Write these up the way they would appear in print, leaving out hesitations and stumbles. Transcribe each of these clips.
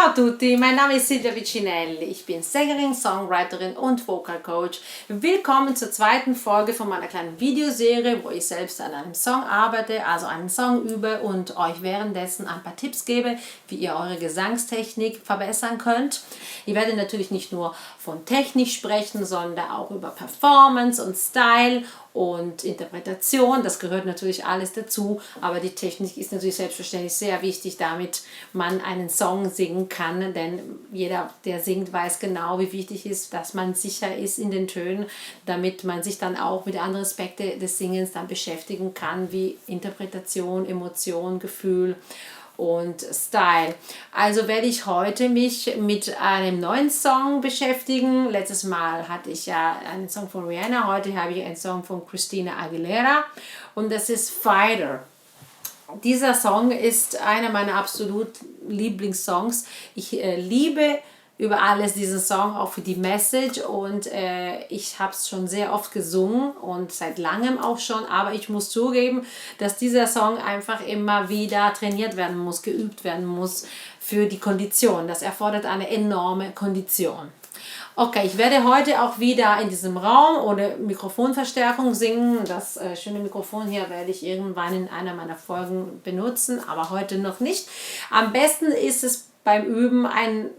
Ciao a tutti, mein Name ist Silvia Vicinelli. Ich bin Sängerin, Songwriterin und Vocal Coach. Willkommen zur zweiten Folge von meiner kleinen Videoserie, wo ich selbst an einem Song arbeite, also einen Song übe und euch währenddessen ein paar Tipps gebe, wie ihr eure Gesangstechnik verbessern könnt. Ich werde natürlich nicht nur von Technik sprechen, sondern auch über Performance und Style und Interpretation. Das gehört natürlich alles dazu, aber die Technik ist natürlich selbstverständlich sehr wichtig, damit man einen Song singen kann, denn jeder, der singt, weiß genau, wie wichtig es ist, dass man sicher ist in den Tönen, damit man sich dann auch mit anderen Aspekten des Singens dann beschäftigen kann, wie Interpretation, Emotion, Gefühl und Style. Also werde ich heute mich mit einem neuen Song beschäftigen. Letztes Mal hatte ich ja einen Song von Rihanna, heute habe ich einen Song von Christina Aguilera und das ist Fighter. Dieser Song ist einer meiner absolut Lieblingssongs. Ich liebe über alles diesen Song, auch für die Message, und ich habe es schon sehr oft gesungen und seit langem auch schon, aber ich muss zugeben, dass dieser Song einfach immer wieder trainiert werden muss, geübt werden muss für die Kondition. Das erfordert eine enorme Kondition. Okay, ich werde heute auch wieder in diesem Raum ohne Mikrofonverstärkung singen. Das schöne Mikrofon hier werde ich irgendwann in einer meiner Folgen benutzen, aber heute noch nicht. Am besten ist es beim Üben ein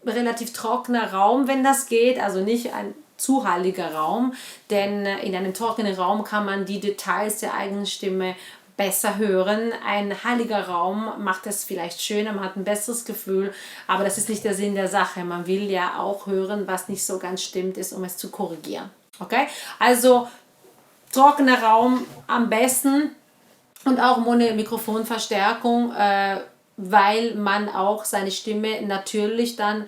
relativ trockener Raum, wenn das geht, also nicht ein zu halliger Raum, denn in einem trockenen Raum kann man die Details der eigenen Stimme besser hören. Ein halliger Raum macht es vielleicht schöner, man hat ein besseres Gefühl, aber das ist nicht der Sinn der Sache. Man will ja auch hören, was nicht so ganz stimmt ist, um es zu korrigieren. Okay? Also trockener Raum am besten und auch ohne Mikrofonverstärkung, weil man auch seine Stimme natürlich dann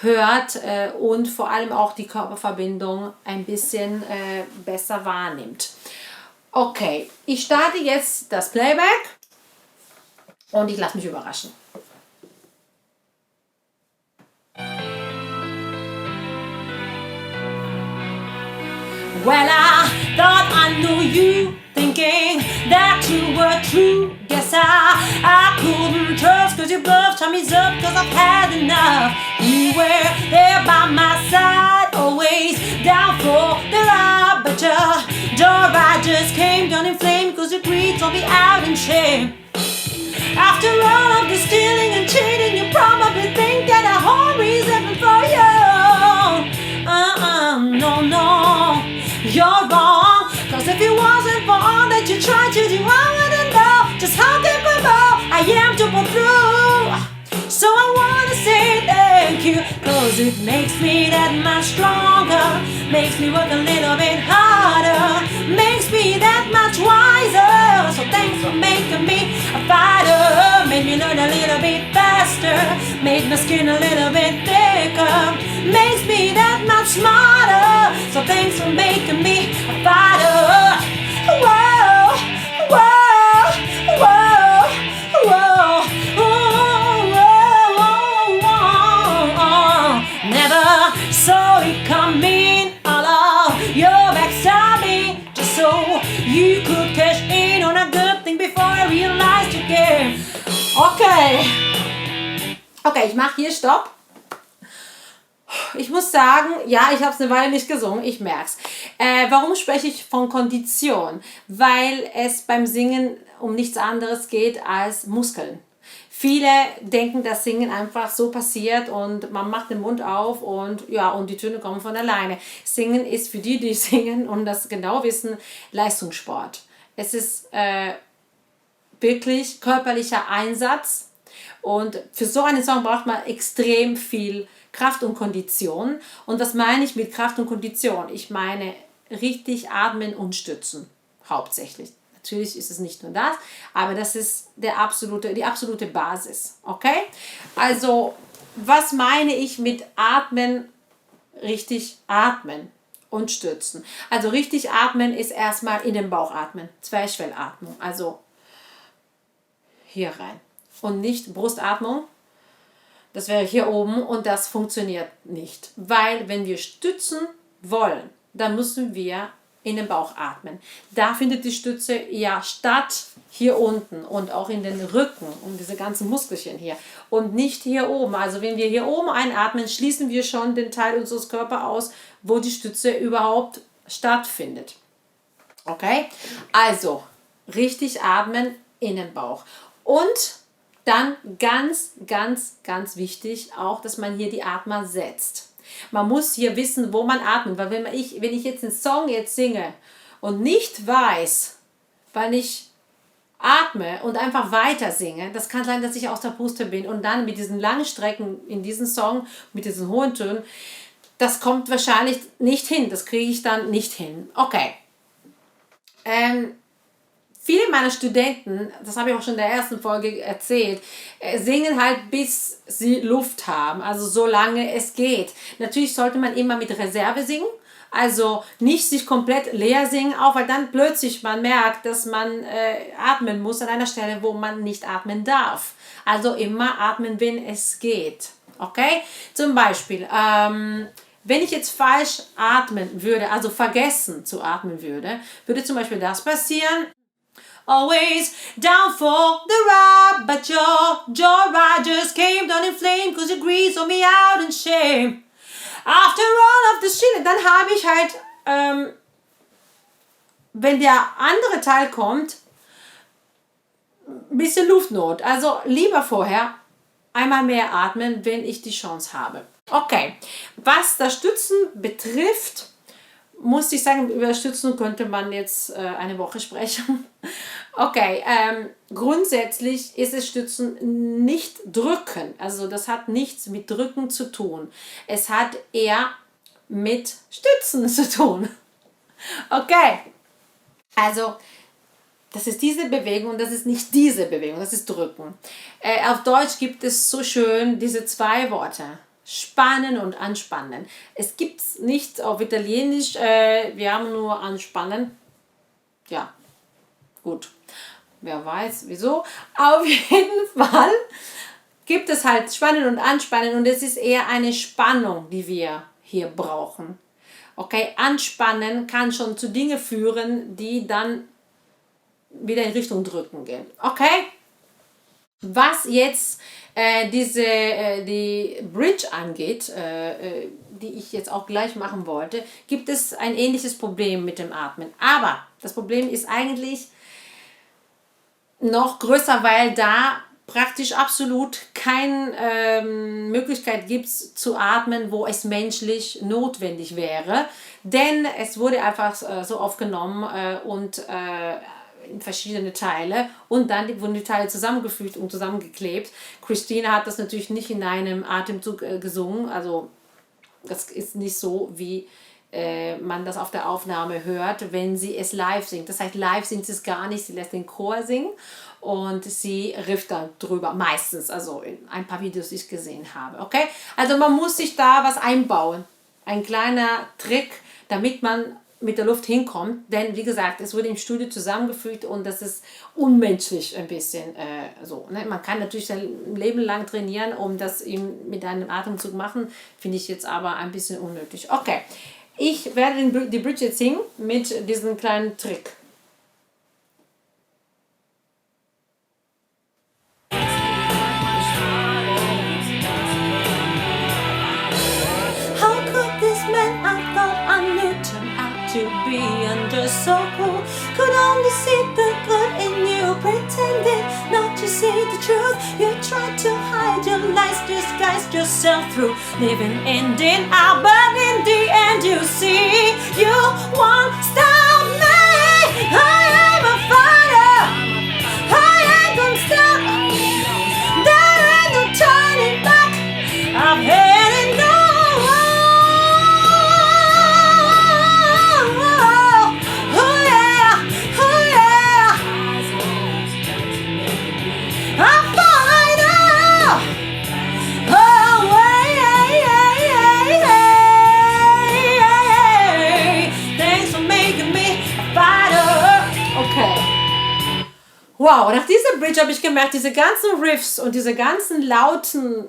hört und vor allem auch die Körperverbindung ein bisschen besser wahrnimmt. Okay, ich starte jetzt das Playback und ich lasse mich überraschen. Well, I thought I knew you, thinking that you were true. Guess I couldn't trust, cause your bluff turned me up, cause I've had enough. You were there by my side, always down for the ride, but your door I just came down in flame, cause your greed told me out in shame. After all of the stealing and cheating, you probably think that a whole reason for you. No, no, you're wrong. Cause if it wasn't for all that you tried to do, I wouldn't know just how capable I am to pull through. So I wanna say thank you, cause it makes me that much stronger, makes me work a little bit harder, makes me that much wiser. So thanks for making me a fighter, made me learn a little bit faster, made my skin a little bit thicker, makes me that much smarter. So thanks for making me a fighter. Whoa, whoa, whoa, whoa, whoa. Never saw it coming, all of your backstabbing, just so you could cash in on a good thing before I realized you cared. Okay, ich mache hier Stopp. Ich muss sagen, ja, ich habe es eine Weile nicht gesungen, ich merke es. Warum spreche ich von Kondition? Weil es beim Singen um nichts anderes geht als Muskeln. Viele denken, dass Singen einfach so passiert und man macht den Mund auf und ja, und die Töne kommen von alleine. Singen ist für die, die singen und das genau wissen, Leistungssport. Es ist wirklich körperlicher Einsatz und für so einen Song braucht man extrem viel Kraft und Kondition. Und was meine ich mit Kraft und Kondition? Ich meine richtig atmen und stützen, hauptsächlich. Natürlich ist es nicht nur das, aber das ist die absolute Basis. Okay? Also, was meine ich mit atmen, richtig atmen und stützen? Also richtig atmen ist erstmal in den Bauch atmen, Zwerchfellatmung, also hier rein. Und nicht Brustatmung, das wäre hier oben und das funktioniert nicht. Weil wenn wir stützen wollen, dann müssen wir in den Bauch atmen. Da findet die Stütze ja statt, hier unten und auch in den Rücken und diese ganzen Muskelchen hier und nicht hier oben. Also wenn wir hier oben einatmen, schließen wir schon den Teil unseres Körpers aus, wo die Stütze überhaupt stattfindet. Okay? Also richtig atmen in den Bauch. Und dann ganz, ganz, ganz wichtig auch, dass man hier die Atmer setzt. Man muss hier wissen, wo man atmet, weil wenn ich jetzt einen Song jetzt singe und nicht weiß, wann ich atme und einfach weiter singe, das kann sein, dass ich aus der Puste bin und dann mit diesen langen Strecken in diesem Song, mit diesen hohen Tönen, das kommt wahrscheinlich nicht hin, das kriege ich dann nicht hin. Okay. Viele meiner Studenten, das habe ich auch schon in der ersten Folge erzählt, singen halt bis sie Luft haben, also solange es geht. Natürlich sollte man immer mit Reserve singen, also nicht sich komplett leer singen, auch weil dann plötzlich man merkt, dass man atmen muss an einer Stelle, wo man nicht atmen darf. Also immer atmen, wenn es geht. Okay? Zum Beispiel, wenn ich jetzt falsch atmen würde, also vergessen zu atmen würde zum Beispiel das passieren. Always down for the ride, but your joyride just came down in flame, cause your greed sold me out in shame. After all of the shit, dann habe ich halt, wenn der andere Teil kommt, ein bisschen Luftnot. Also lieber vorher einmal mehr atmen, wenn ich die Chance habe. Okay, was das Stützen betrifft, muss ich sagen, über Stützen könnte man jetzt eine Woche sprechen. Okay, grundsätzlich ist es Stützen nicht drücken. Also das hat nichts mit Drücken zu tun. Es hat eher mit Stützen zu tun. Okay, also das ist diese Bewegung und das ist nicht diese Bewegung, das ist Drücken. Auf Deutsch gibt es so schön diese zwei Worte. Spannen und anspannen. Es gibt es nicht auf Italienisch, wir haben nur anspannen. Ja, gut. Wer weiß wieso. Auf jeden Fall gibt es halt Spannen und Anspannen und es ist eher eine Spannung, die wir hier brauchen. Okay, Anspannen kann schon zu Dingen führen, die dann wieder in Richtung Drücken gehen. Okay? Was jetzt die Bridge angeht, die ich jetzt auch gleich machen wollte, gibt es ein ähnliches Problem mit dem Atmen. Aber das Problem ist eigentlich noch größer, weil da praktisch absolut keine Möglichkeit gibt zu atmen, wo es menschlich notwendig wäre. Denn es wurde einfach so aufgenommen und in verschiedene Teile und dann wurden die Teile zusammengefügt und zusammengeklebt. Christina hat das natürlich nicht in einem Atemzug gesungen, also das ist nicht so, wie man das auf der Aufnahme hört, wenn sie es live singt. Das heißt, live singt sie es gar nicht, sie lässt den Chor singen und sie rifft dann drüber, meistens, also in ein paar Videos, die ich gesehen habe. Okay? Also man muss sich da was einbauen, ein kleiner Trick, damit man mit der Luft hinkommt, denn wie gesagt, es wurde im Studio zusammengefügt und das ist unmenschlich ein bisschen so. Ne? Man kann natürlich sein Leben lang trainieren, um das eben mit einem Atemzug machen, finde ich jetzt aber ein bisschen unnötig. Okay, ich werde die Bridge jetzt singen mit diesem kleinen Trick. How could this man I thought I knew turn out to be under so cool? Could only see the good in you, pretended not to see the truth. You tried to hide your lies, disguised yourself through living ending out, but in the end you see you won't stop me. I am a fighter. I ain't gonna stop. There ain't no turning back. I'm heading north. Wow, nach dieser Bridge habe ich gemerkt, diese ganzen Riffs und diese ganzen lauten,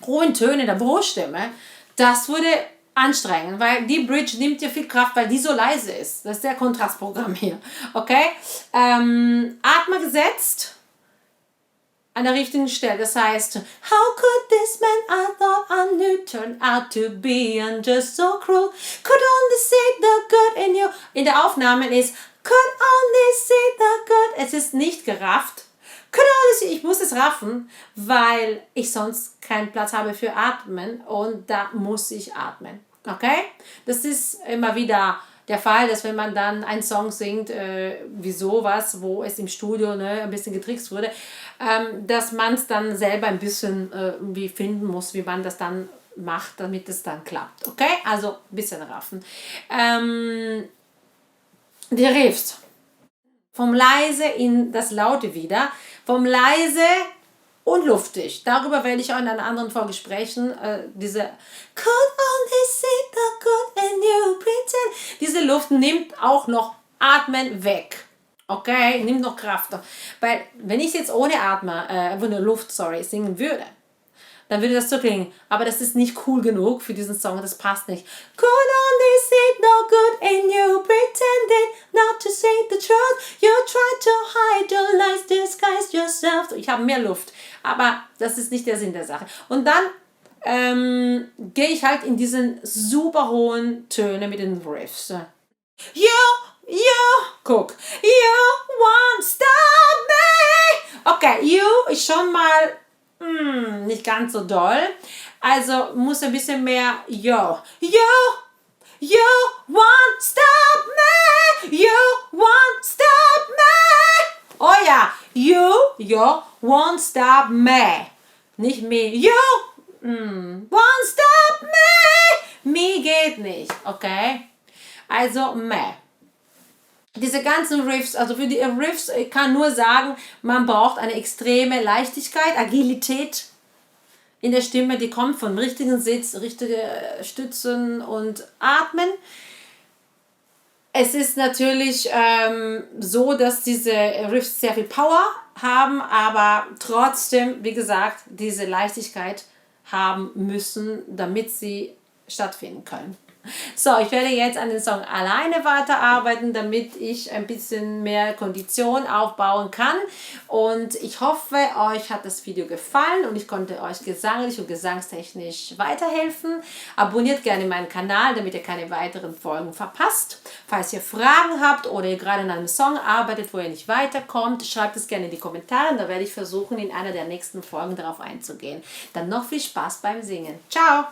hohen Töne der Bruststimme, das wurde anstrengen, weil die Bridge nimmt dir viel Kraft, weil die so leise ist. Das ist der Kontrastprogramm hier. Okay? Atme gesetzt an der richtigen Stelle. Das heißt, how could this man I thought I knew turn out to be and just so cruel? Could only see the good in you. In der Aufnahme ist could only see the good. Es ist nicht gerafft. Could only see. Ich muss es raffen, weil ich sonst keinen Platz habe für Atmen und da muss ich atmen. Okay? Das ist immer wieder der Fall, dass wenn man dann einen Song singt, wie sowas, wo es im Studio ein bisschen getrickst wurde, dass man es dann selber ein bisschen wie finden muss, wie man das dann macht, damit es dann klappt. Okay? Also ein bisschen raffen. Die Riffs. Vom leise in das laute wieder. Vom leise und luftig. Darüber werde ich auch in einer anderen Folge sprechen. Diese could only see the good in you pretend. Diese Luft nimmt auch noch Atmen weg. Okay? Nimmt noch Kraft. Weil wenn ich jetzt ohne Luft singen würde, dann würde das so klingen. Aber das ist nicht cool genug für diesen Song. Das passt nicht. Could only see no good in you, pretending not to say the truth. You try to hide your lies, disguise yourself. Ich habe mehr Luft. Aber das ist nicht der Sinn der Sache. Und dann gehe ich halt in diesen super hohen Töne mit den Riffs. Guck. You won't stop me. Okay, you ist schon mal nicht ganz so doll. Also muss ein bisschen mehr you won't stop me. You won't stop me. Oh ja, you won't stop me. Nicht me. You won't stop me. Me geht nicht, okay? Also me. Diese ganzen Riffs, also für die Riffs, ich kann nur sagen, man braucht eine extreme Leichtigkeit, Agilität in der Stimme, die kommt vom richtigen Sitz, richtige Stützen und Atmen. Es ist natürlich so, dass diese Riffs sehr viel Power haben, aber trotzdem, wie gesagt, diese Leichtigkeit haben müssen, damit sie stattfinden können. So, ich werde jetzt an den Song alleine weiterarbeiten, damit ich ein bisschen mehr Kondition aufbauen kann. Und ich hoffe, euch hat das Video gefallen und ich konnte euch gesanglich und gesangstechnisch weiterhelfen. Abonniert gerne meinen Kanal, damit ihr keine weiteren Folgen verpasst. Falls ihr Fragen habt oder ihr gerade an einem Song arbeitet, wo ihr nicht weiterkommt, schreibt es gerne in die Kommentare. Da werde ich versuchen, in einer der nächsten Folgen darauf einzugehen. Dann noch viel Spaß beim Singen. Ciao!